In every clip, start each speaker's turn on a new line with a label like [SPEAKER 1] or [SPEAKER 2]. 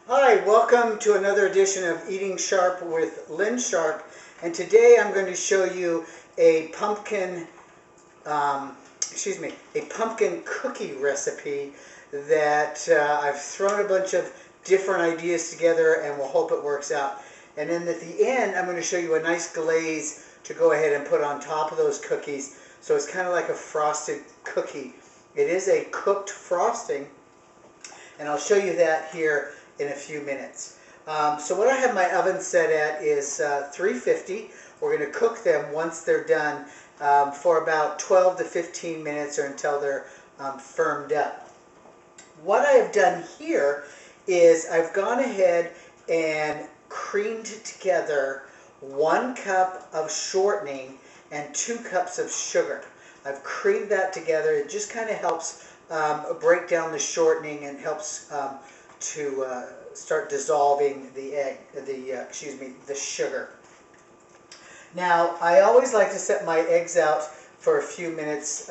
[SPEAKER 1] Hi, welcome to another edition of Eating Sharp with Lynn Sharp, and today I'm going to show you a pumpkin cookie recipe that I've thrown a bunch of different ideas together and we'll hope it works out. And then at the end I'm going to show you a nice glaze to go ahead and put on top of those cookies, so it's kind of like a frosted cookie. It is a cooked frosting, and I'll show you that here in a few minutes. So what I have my oven set at is 350. We're going to cook them once they're done for about 12 to 15 minutes or until they're firmed up. What I have done here is I've gone ahead and creamed together 1 cup of shortening and 2 cups of sugar. I've creamed that together. It just kind of helps break down the shortening and helps to start dissolving the sugar. Now, I always like to set my eggs out for a few minutes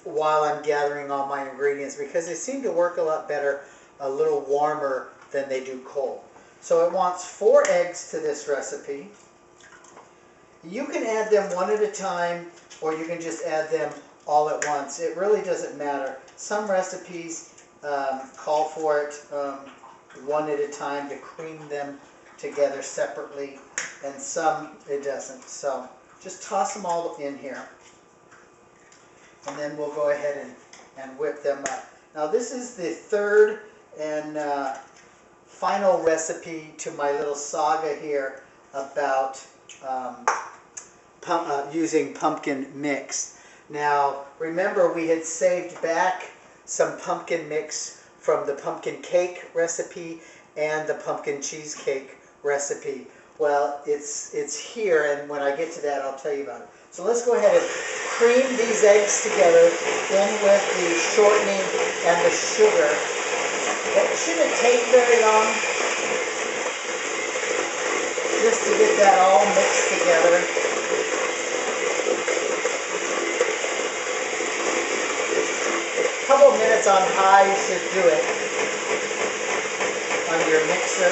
[SPEAKER 1] while I'm gathering all my ingredients, because they seem to work a lot better a little warmer than they do cold. So it wants 4 eggs to this recipe. You can add them one at a time, or you can just add them all at once. It really doesn't matter. Some recipes call for it one at a time, to cream them together separately, and some it doesn't. So just toss them all in here, and then we'll go ahead and whip them up. Now this is the third and final recipe to my little saga here about using pumpkin mix. Now remember, we had saved back some pumpkin mix from the pumpkin cake recipe and the pumpkin cheesecake recipe. Well, it's here, and when I get to that I'll tell you about it. So let's go ahead and cream these eggs together in with the shortening and the sugar. It shouldn't take very long just to get that all mixed together. Couple minutes on high should do it on your mixer.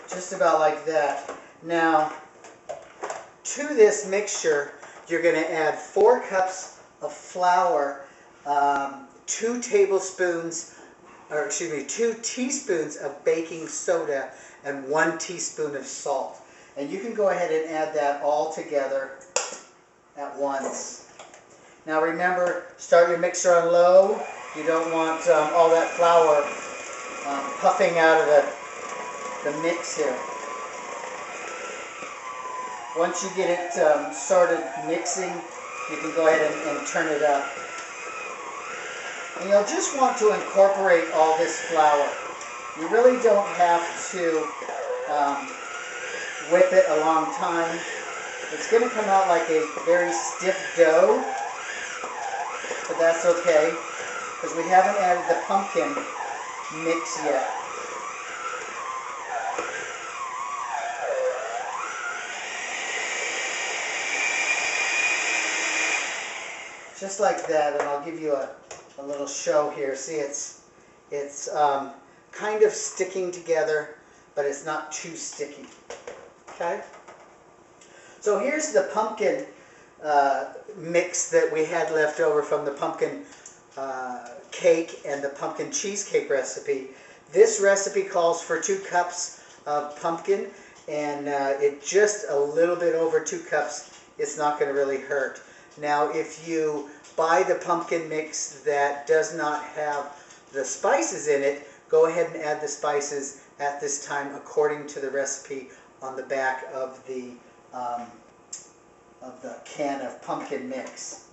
[SPEAKER 1] Just about like that. Now, to this mixture, you're going to add 4 cups of flour, 2 teaspoons of baking soda, and 1 teaspoon of salt. And you can go ahead and add that all together at once. Now remember, start your mixer on low. You don't want all that flour puffing out of the mix here. Once you get it started mixing, you can go ahead and turn it up. And you'll just want to incorporate all this flour. You really don't have to whip it a long time. It's going to come out like a very stiff dough, but that's okay, because we haven't added the pumpkin mix yet. Just like that, and I'll give you a little show here. See, it's kind of sticking together, but it's not too sticky. Okay? So here's the pumpkin mix that we had left over from the pumpkin cake and the pumpkin cheesecake recipe. This recipe calls for 2 cups of pumpkin, and it just a little bit over 2 cups. It's not going to really hurt. Now, if you buy the pumpkin mix that does not have the spices in it, go ahead and add the spices at this time according to the recipe on the back of the can of pumpkin mix.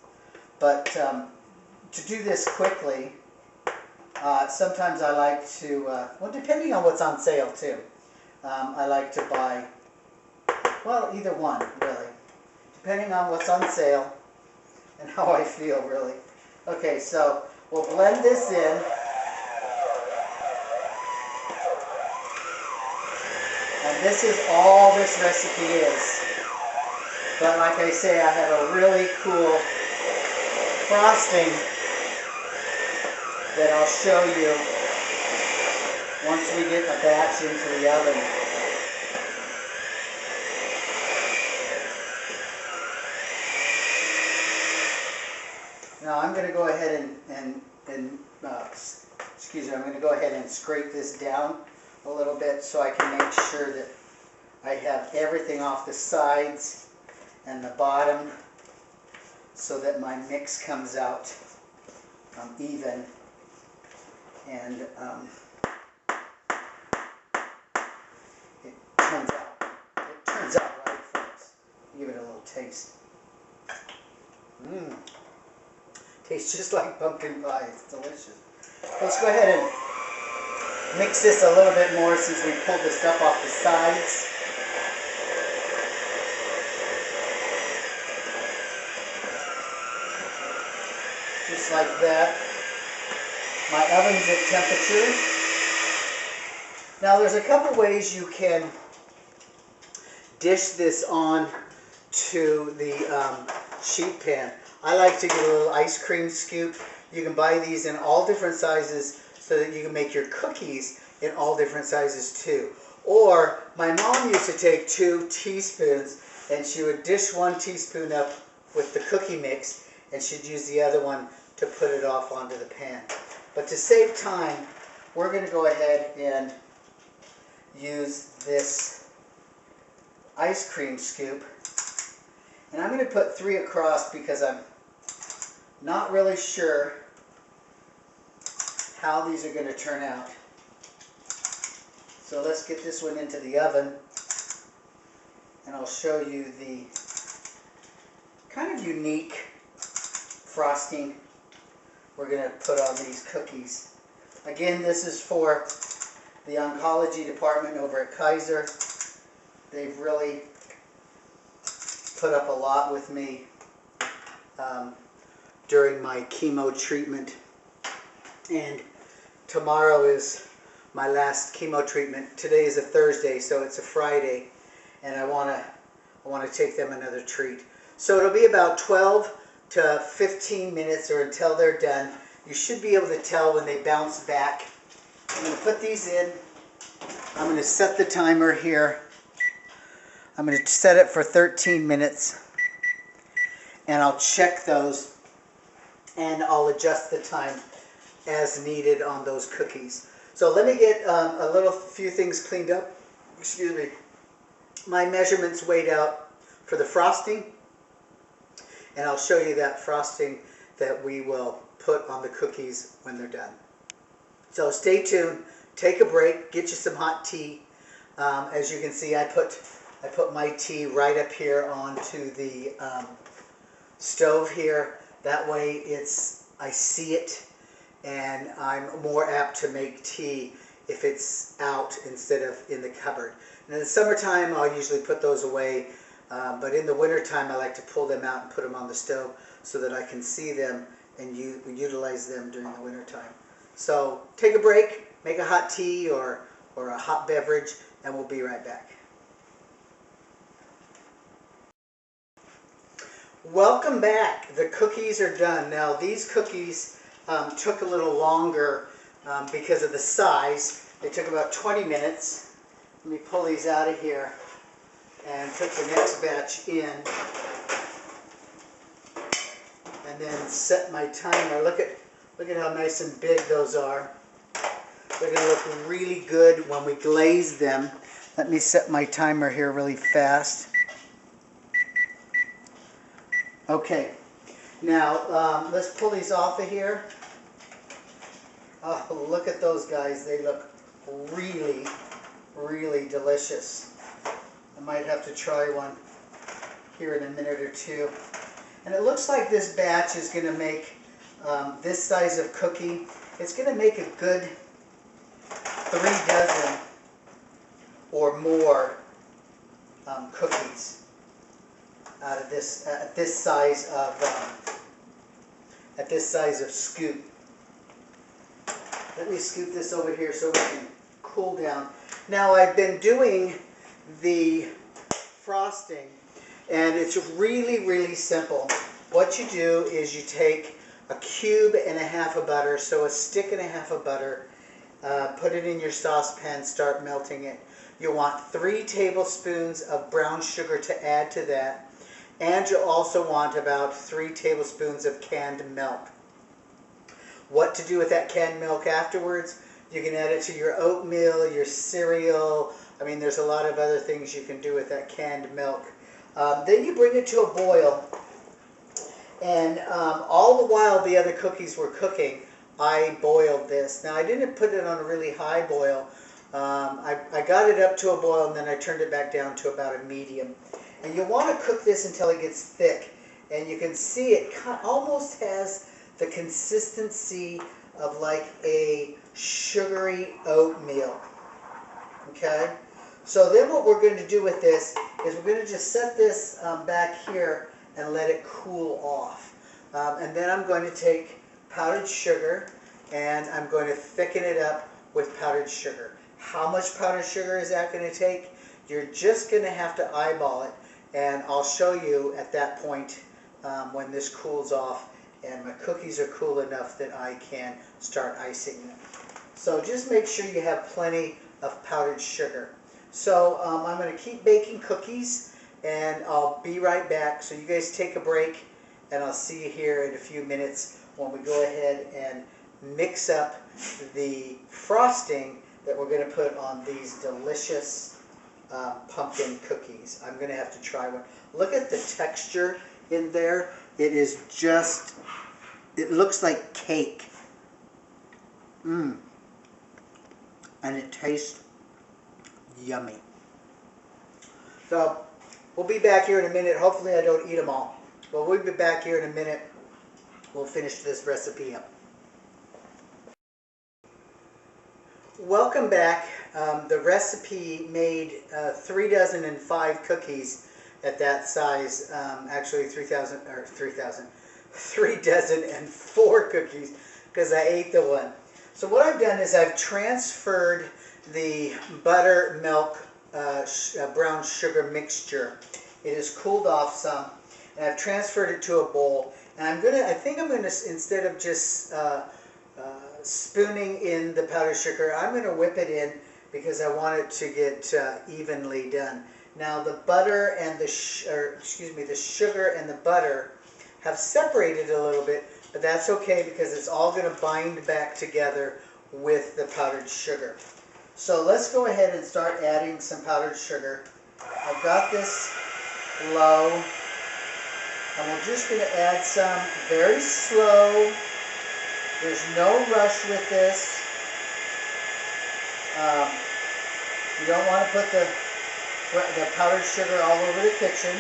[SPEAKER 1] But to do this quickly, sometimes I like to, well, depending on what's on sale too, I like to buy, well, either one really, depending on what's on sale and how I feel, really. Okay, so we'll blend this in. And this is all this recipe is. But like I say, I have a really cool frosting that I'll show you once we get the batch into the oven. Now I'm going to go ahead and excuse me, I'm going to go ahead and scrape this down a little bit so I can make sure that I have everything off the sides and the bottom so that my mix comes out even. And it turns out right, folks. Give it a little taste. Tastes just like pumpkin pie. It's delicious. Let's go ahead and mix this a little bit more since we pulled the stuff off the sides. Just like that. My oven's at temperature. Now there's a couple ways you can dish this on to the sheet pan. I like to get a little ice cream scoop. You can buy these in all different sizes so that you can make your cookies in all different sizes too. Or my mom used to take 2 teaspoons and she would dish 1 teaspoon up with the cookie mix and she'd use the other one to put it off onto the pan. But to save time, we're going to go ahead and use this ice cream scoop. And I'm going to put 3 across because I'm not really sure how these are going to turn out. So let's get this one into the oven and I'll show you the kind of unique frosting we're going to put on these cookies. Again, this is for the oncology department over at Kaiser. They've really put up a lot with me during my chemo treatment. And tomorrow is my last chemo treatment. Today is a Thursday, so it's a Friday, and I want to take them another treat. So it'll be about 12 to 15 minutes or until they're done. You should be able to tell when they bounce back. I'm going to put these in. I'm going to set the timer here. I'm going to set it for 13 minutes and I'll check those and I'll adjust the time as needed on those cookies. So let me get a few things cleaned up. Excuse me. My measurements weighed out for the frosting, and I'll show you that frosting that we will put on the cookies when they're done. So stay tuned, take a break, get you some hot tea. As you can see, I put my tea right up here onto the stove here. That way I see it, and I'm more apt to make tea if it's out instead of in the cupboard. And in the summertime, I'll usually put those away, but in the wintertime, I like to pull them out and put them on the stove so that I can see them and utilize them during the wintertime. So take a break, make a hot tea or a hot beverage, and we'll be right back. Welcome back. The cookies are done. Now these cookies took a little longer because of the size. They took about 20 minutes. Let me pull these out of here and put the next batch in. And then set my timer. Look at how nice and big those are. They're going to look really good when we glaze them. Let me set my timer here really fast. Okay, now let's pull these off of here. Oh, look at those guys. They look really, really delicious. I might have to try one here in a minute or two. And it looks like this batch is going to make this size of cookie. It's going to make a good 3 dozen or more cookies out of this at this size of scoop. Let me scoop this over here so we can cool down. Now I've been doing the frosting, and it's really, really simple. What you do is you take a cube and a half of butter, so a stick and a half of butter, put it in your saucepan, start melting it. You want 3 tablespoons of brown sugar to add to that, and you also want about 3 tablespoons of canned milk. What to do with that canned milk afterwards? You can add it to your oatmeal, your cereal. I mean, there's a lot of other things you can do with that canned milk. Then you bring it to a boil, and all the while the other cookies were cooking, I boiled this. Now, I didn't put it on a really high boil. I got it up to a boil, and then I turned it back down to about a medium. And you want to cook this until it gets thick. And you can see it almost has the consistency of like a sugary oatmeal. Okay? So then what we're going to do with this is we're going to just set this back here and let it cool off. And then I'm going to take powdered sugar and I'm going to thicken it up with powdered sugar. How much powdered sugar is that going to take? You're just going to have to eyeball it, and I'll show you at that point when this cools off and my cookies are cool enough that I can start icing them. So just make sure you have plenty of powdered sugar. So I'm going to keep baking cookies, and I'll be right back. So you guys take a break, and I'll see you here in a few minutes when we go ahead and mix up the frosting that we're going to put on these delicious pumpkin cookies. I'm going to have to try one. Look at the texture in there. It is just, it looks like cake. And it tastes yummy. So we'll be back here in a minute. Hopefully I don't eat them all. But we'll be back here in a minute. We'll finish this recipe up. Welcome back. The recipe made 3 dozen and 5 cookies at that size. Actually 3 dozen and 4 cookies because I ate the one. So what I've done is I've transferred the butter, milk, brown sugar mixture. It has cooled off some, and I've transferred it to a bowl. And I think I'm gonna, instead of just spooning in the powdered sugar, I'm going to whip it in because I want it to get evenly done. Now the butter and the sugar and the butter have separated a little bit, but that's okay because it's all going to bind back together with the powdered sugar. So let's go ahead and start adding some powdered sugar. I've got this low, and we're just going to add some very slow. There's no rush with this. You don't want to put the powdered sugar all over the kitchen.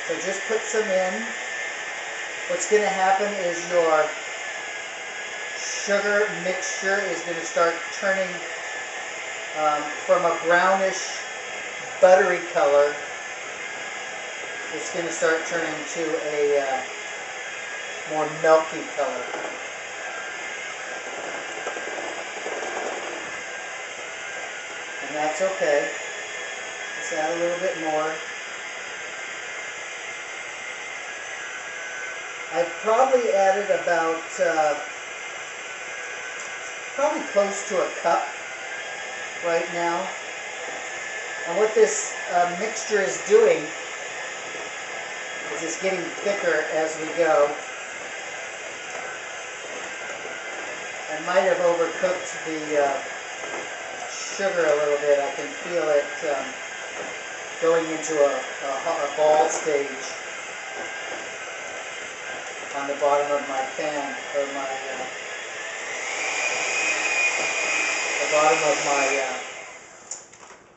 [SPEAKER 1] So just put some in. What's going to happen is your sugar mixture is going to start turning from a brownish, buttery color. It's going to start turning to a more milky color. And that's okay. Let's add a little bit more. I've probably added about, probably close to a cup right now. And what this mixture is doing is it's getting thicker as we go. I might have overcooked the sugar a little bit. I can feel it going into a ball stage on the bottom of my pan, or the bottom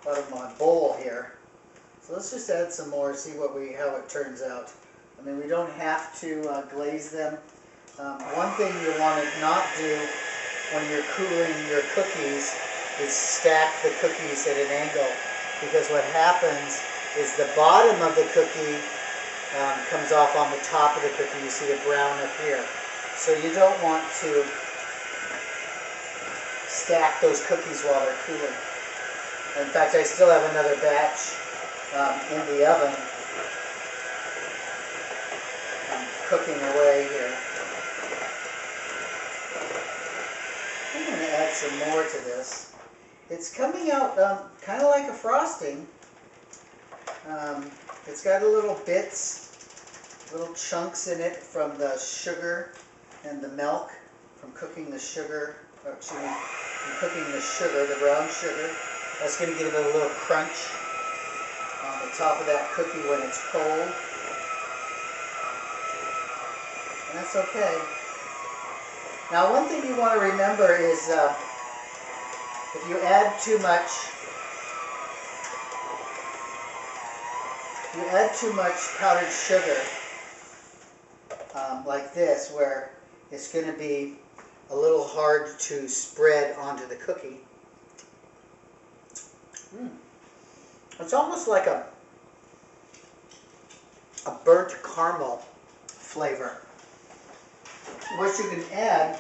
[SPEAKER 1] of my bowl here. So let's just add some more, see how it turns out. I mean, we don't have to glaze them. One thing you want to not do when you're cooling your cookies is stack the cookies at an angle, because what happens is the bottom of the cookie comes off on the top of the cookie. You see the brown up here. So you don't want to stack those cookies while they're cooling. In fact, I still have another batch in the oven. I'm cooking away here. I'm going to add some more to this. It's coming out kind of like a frosting. It's got a little bits, little chunks in it from the sugar and the milk, from cooking the sugar, or excuse me, from cooking the sugar, the brown sugar. That's going to give it a little crunch on the top of that cookie when it's cold. And that's okay. Now, one thing you want to remember is if you add too much, powdered sugar like this, where it's going to be a little hard to spread onto the cookie. It's almost like a burnt caramel flavor. What you can add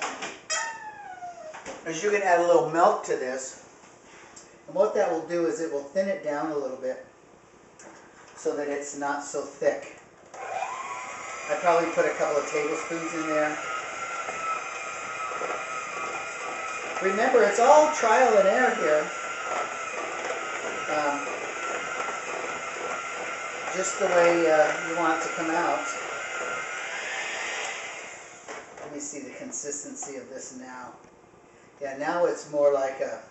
[SPEAKER 1] is you can add a little milk to this, and what that will do is it will thin it down a little bit so that it's not so thick. I probably put a couple of tablespoons in there. Remember, it's all trial and error here. Just the way you want it to come out. Let me see the consistency of this now. Yeah, now it's more like a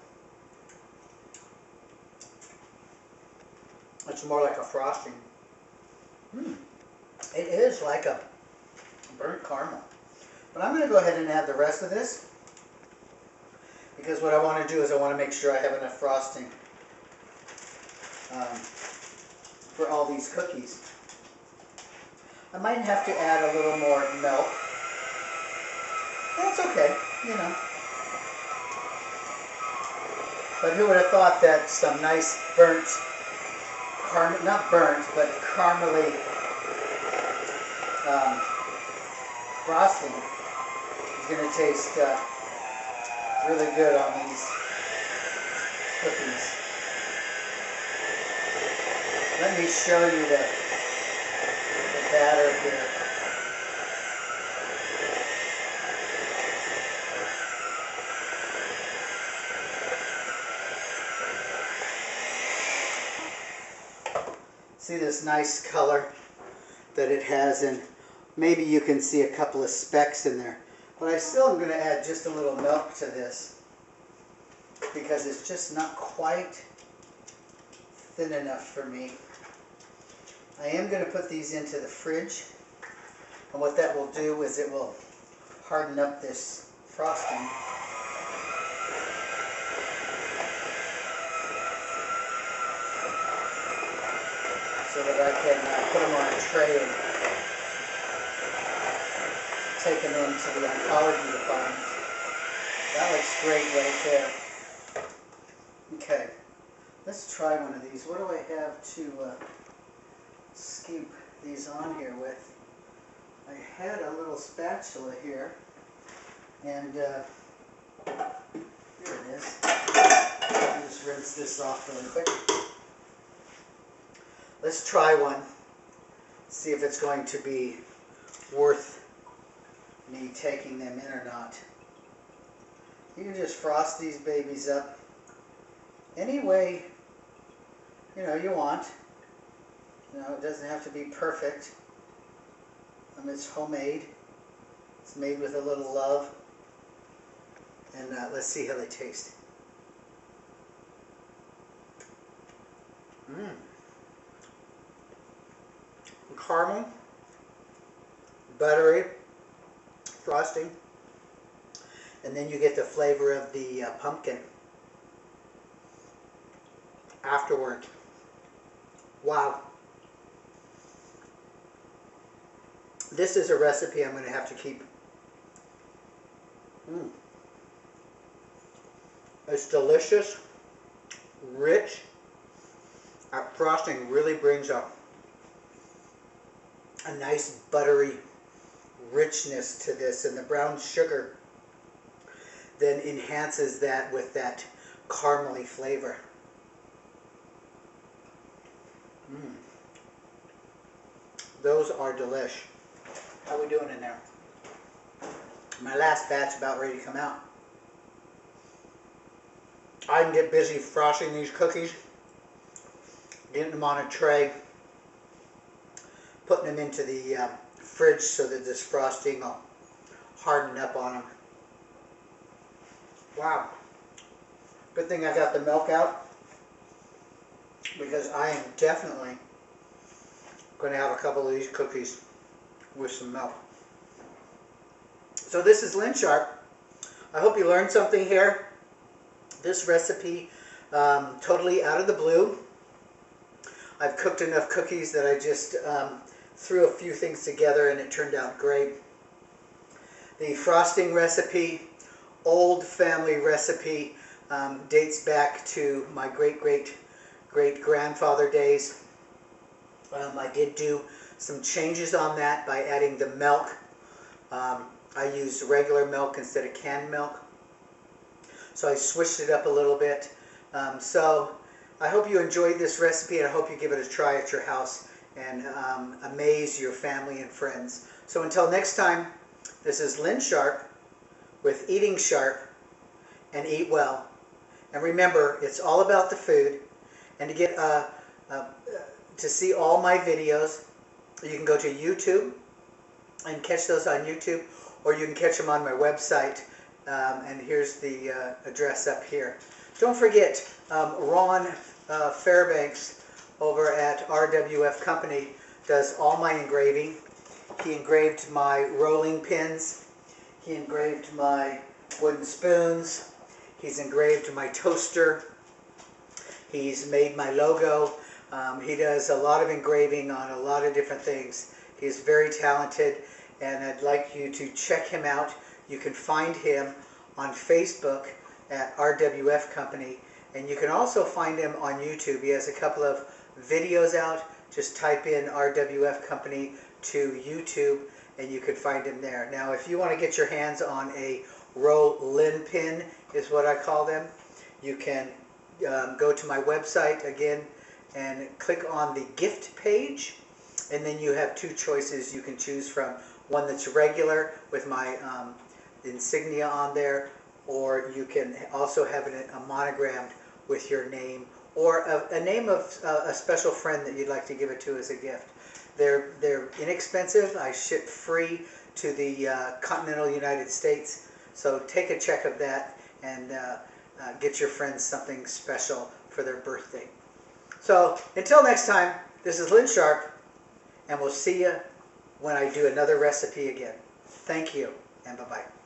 [SPEAKER 1] frosting. It is like a burnt caramel. But I'm going to go ahead and add the rest of this, because what I want to do is I want to make sure I have enough frosting for all these cookies. I might have to add a little more milk. That's okay, you know. But who would have thought that some nice burnt, not burnt, but caramely frosting is going to taste really good on these cookies. Let me show you the batter here. See this nice color that it has, and maybe you can see a couple of specks in there. But I still am going to add just a little milk to this, because it's just not quite thin enough for me. I am going to put these into the fridge, and what that will do is it will harden up this frosting. So that I can put them on a tray and take them into the oncology department. That looks great right there. Okay, let's try one of these. What do I have to scoop these on here with? I had a little spatula here, and here it is. I'll just rinse this off really quick. Let's try one, see if it's going to be worth me taking them in or not. You can just frost these babies up any way you want. It doesn't have to be perfect. It's homemade. It's made with a little love. And let's see how they taste. Caramel, buttery, frosting, and then you get the flavor of the pumpkin afterward. Wow. This is a recipe I'm going to have to keep. It's delicious, rich. That frosting really brings up a nice buttery richness to this, and the brown sugar then enhances that with that caramely flavor. Those are delish. How we doing in there? My last batch about ready to come out. I can get busy frosting these cookies, getting them on a tray, putting them into the fridge so that this frosting will harden up on them. Wow. Good thing I got the milk out, because I am definitely going to have a couple of these cookies with some milk. So this is Lynn Sharp. I hope you learned something here. This recipe, totally out of the blue. I've cooked enough cookies that I just threw a few things together and it turned out great. The frosting recipe, old family recipe, dates back to my great-great-great-grandfather days. I did do some changes on that by adding the milk. I used regular milk instead of canned milk. So I switched it up a little bit. So I hope you enjoyed this recipe, and I hope you give it a try at your house and amaze your family and friends. So until next time, this is Lynn Sharp with Eating Sharp and Eat Well. And remember, it's all about the food. And to get to see all my videos, you can go to YouTube and catch those on YouTube, or you can catch them on my website. And here's the address up here. Don't forget, Ron Fairbanks over at RWF Company does all my engraving. He engraved my rolling pins. He engraved my wooden spoons. He's engraved my toaster. He's made my logo. He does a lot of engraving on a lot of different things. He's very talented, and I'd like you to check him out. You can find him on Facebook at RWF Company, and you can also find him on YouTube. He has a couple of videos out. Just type in RWF Company to YouTube, and you can find him there. Now, if you want to get your hands on a Lynn pin, is what I call them, you can go to my website again and click on the gift page, and then you have two choices you can choose from. One that's regular with my insignia on there, or you can also have it monogrammed with your name, or a name of a special friend that you'd like to give it to as a gift. They're inexpensive. I ship free to the continental United States, so take a check of that and get your friends something special for their birthday. So until next time, this is Lynn Sharp, and we'll see you when I do another recipe again. Thank you, and bye-bye.